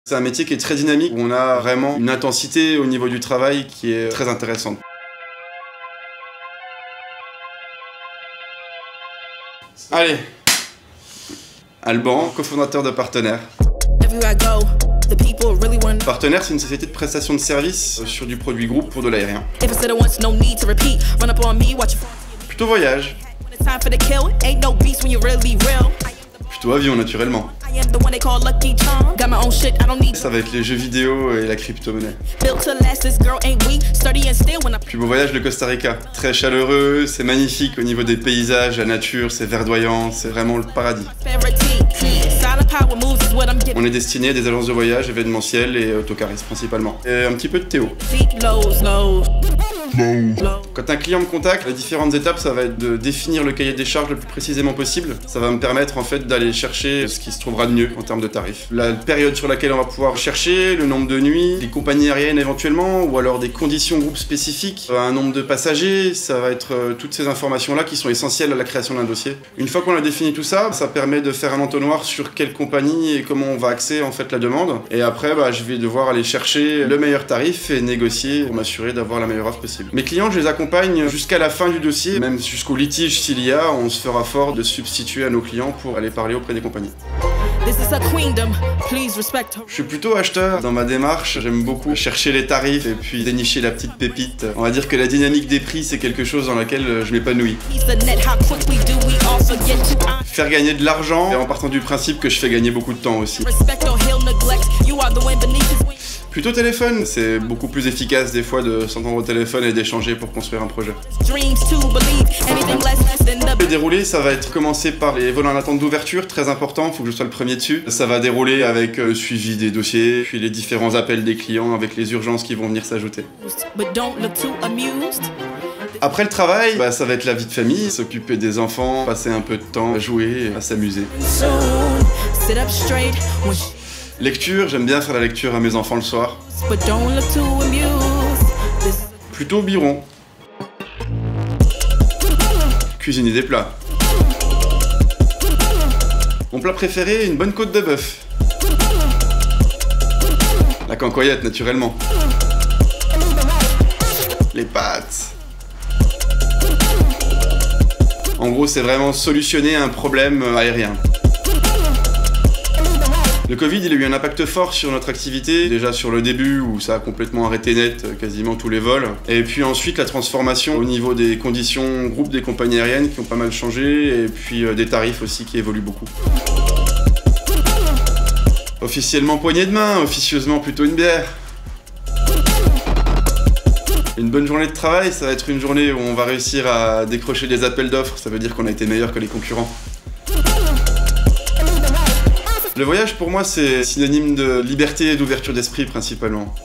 C'est un métier qui est très dynamique, où on a vraiment une intensité au niveau du travail qui est très intéressante. Allez, Alban, cofondateur de Partenaire. Partenaire, c'est une société de prestation de services sur du produit groupe pour de l'aérien. Plutôt voyage. Plutôt avion, naturellement. Ça va être les jeux vidéo et la crypto-monnaie. Plus beau voyage, le Costa Rica. Très chaleureux, c'est magnifique au niveau des paysages, la nature, c'est verdoyant, c'est vraiment le paradis. On est destiné à des agences de voyage événementielles et autocaristes principalement. Et un petit peu de Théo. Quand un client me contacte, les différentes étapes, ça va être de définir le cahier des charges le plus précisément possible. Ça va me permettre en fait d'aller chercher ce qui se trouvera de mieux en termes de tarifs. La période sur laquelle on va pouvoir chercher, le nombre de nuits, les compagnies aériennes éventuellement, ou alors des conditions groupe spécifiques, un nombre de passagers, ça va être toutes ces informations-là qui sont essentielles à la création d'un dossier. Une fois qu'on a défini tout ça, ça permet de faire un entonnoir sur quelle compagnie et comment on va axer en fait la demande. Et après, je vais devoir aller chercher le meilleur tarif et négocier pour m'assurer d'avoir la meilleure offre possible. Mes clients, je les accompagne jusqu'à la fin du dossier, même jusqu'au litige s'il y a, on se fera fort de substituer à nos clients pour aller parler auprès des compagnies. Je suis plutôt acheteur dans ma démarche, j'aime beaucoup chercher les tarifs et puis dénicher la petite pépite. On va dire que la dynamique des prix, c'est quelque chose dans laquelle je m'épanouis. Faire gagner de l'argent, et en partant du principe que je fais gagner beaucoup de temps aussi. Plutôt téléphone, c'est beaucoup plus efficace des fois de s'entendre au téléphone et d'échanger pour construire un projet. Le déroulé, ça va être commencé par les vols en attente d'ouverture, très important, il faut que je sois le premier dessus. Ça va dérouler avec suivi des dossiers, puis les différents appels des clients avec les urgences qui vont venir s'ajouter. Après le travail, ça va être la vie de famille, s'occuper des enfants, passer un peu de temps à jouer, à s'amuser. Lecture, j'aime bien faire la lecture à mes enfants le soir. Plutôt biron. Cuisiner des plats. Mon plat préféré, une bonne côte de bœuf. La cancoyette, naturellement. Les pâtes. En gros, c'est vraiment solutionner un problème aérien. Le Covid, il a eu un impact fort sur notre activité, déjà sur le début où ça a complètement arrêté net quasiment tous les vols, et puis ensuite la transformation au niveau des conditions groupe des compagnies aériennes qui ont pas mal changé, et puis des tarifs aussi qui évoluent beaucoup. Officiellement poignée de main, officieusement plutôt une bière. Une bonne journée de travail, ça va être une journée où on va réussir à décrocher des appels d'offres, ça veut dire qu'on a été meilleur que les concurrents. Le voyage, pour moi, c'est synonyme de liberté et d'ouverture d'esprit, principalement.